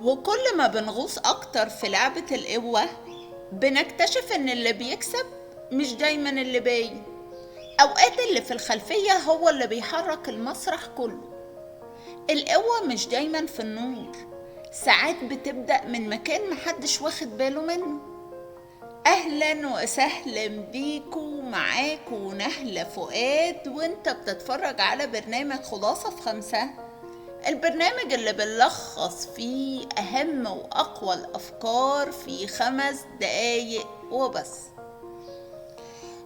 وكل ما بنغوص أكتر في لعبة القوة بنكتشف إن اللي بيكسب مش دايما اللي باين. أوقات اللي في الخلفية هو اللي بيحرك المسرح كله. القوة مش دايما في النور، ساعات بتبدأ من مكان محدش واخد باله منه. أهلا وسهلا بيكو، معاكو نهلة فؤاد، وانت بتتفرج على برنامج خلاصة في 5، البرنامج اللي بنلخص فيه أهم وأقوى الأفكار في 5 دقايق وبس.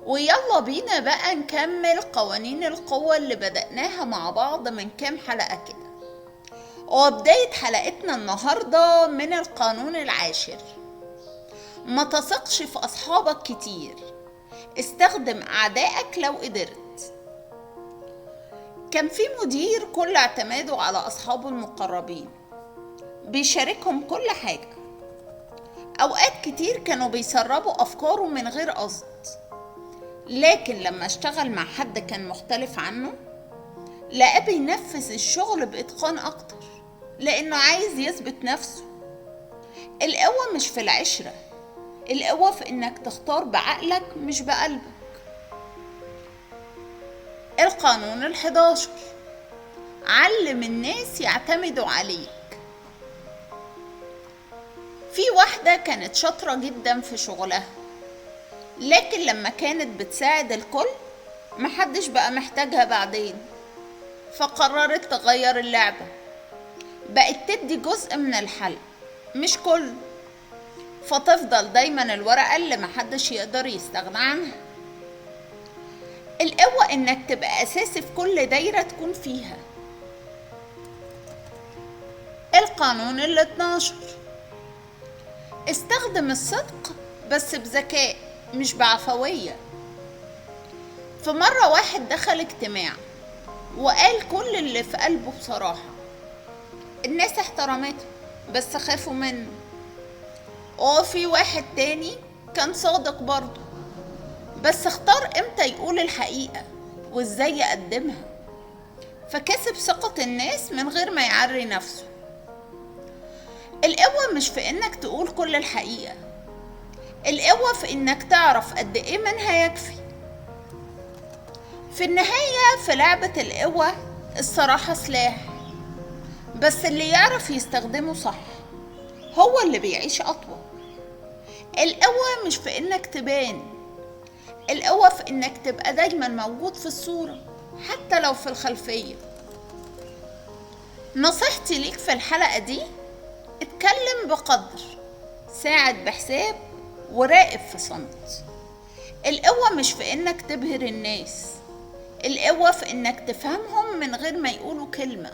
ويلا بينا بقى نكمل قوانين القوة اللي بدأناها مع بعض من كام حلقة كده. وبداية حلقتنا النهاردة من القانون العاشر: ما تثقش في أصحابك كتير، استخدم أعدائك لو قدرت. كان في مدير كل اعتماده على أصحابه المقربين، بيشاركهم كل حاجة. أوقات كتير كانوا بيسربوا أفكاره من غير قصد، لكن لما اشتغل مع حد كان مختلف عنه لقاه بينفذ الشغل بإتقان أكتر، لأنه عايز يثبت نفسه. القوة مش في العشرة، القوة في إنك تختار بعقلك مش بقلبك. القانون 11: علم الناس يعتمدوا عليك. في واحدة كانت شاطرة جدا في شغلها، لكن لما كانت بتساعد الكل محدش بقى محتاجها بعدين، فقررت تغير اللعبة، بقت تدي جزء من الحل مش كله، فتفضل دايما الورقة اللي محدش يقدر يستغنى عنها. القوة انك تبقى اساسي في كل دايرة تكون فيها. القانون 12: استخدم الصدق بس بذكاء مش بعفوية. في مرة واحد دخل اجتماع وقال كل اللي في قلبه بصراحة، الناس احترمته بس خافوا منه. وفي واحد تاني كان صادق برضه، بس اختار امتى يقول الحقيقة وازاي يقدمها، فكسب ثقة الناس من غير ما يعري نفسه. القوة مش في انك تقول كل الحقيقة، القوة في انك تعرف قد ايه منها يكفي. في النهاية في لعبة القوة الصراحة سلاح، بس اللي يعرف يستخدمه صح هو اللي بيعيش أطول. القوة مش في إنك تبان، القوة في إنك تبقى دايما موجود في الصورة حتى لو في الخلفية. نصيحتي ليك في الحلقة دي: اتكلم بقدر، ساعد بحساب، وراقب في صمت. القوة مش في إنك تبهر الناس، القوة في إنك تفهمهم من غير ما يقولوا كلمة.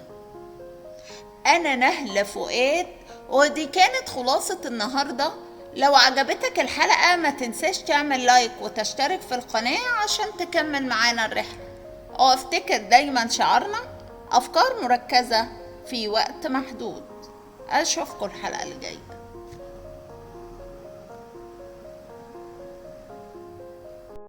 أنا نهلة فؤاد، ودي كانت خلاصة النهاردة. لو عجبتك الحلقة ما تنساش تعمل لايك وتشترك في القناة عشان تكمل معانا الرحلة. وافتكر دايما شعارنا: أفكار مركزة في وقت محدود. أشوفكم الحلقة الجاية.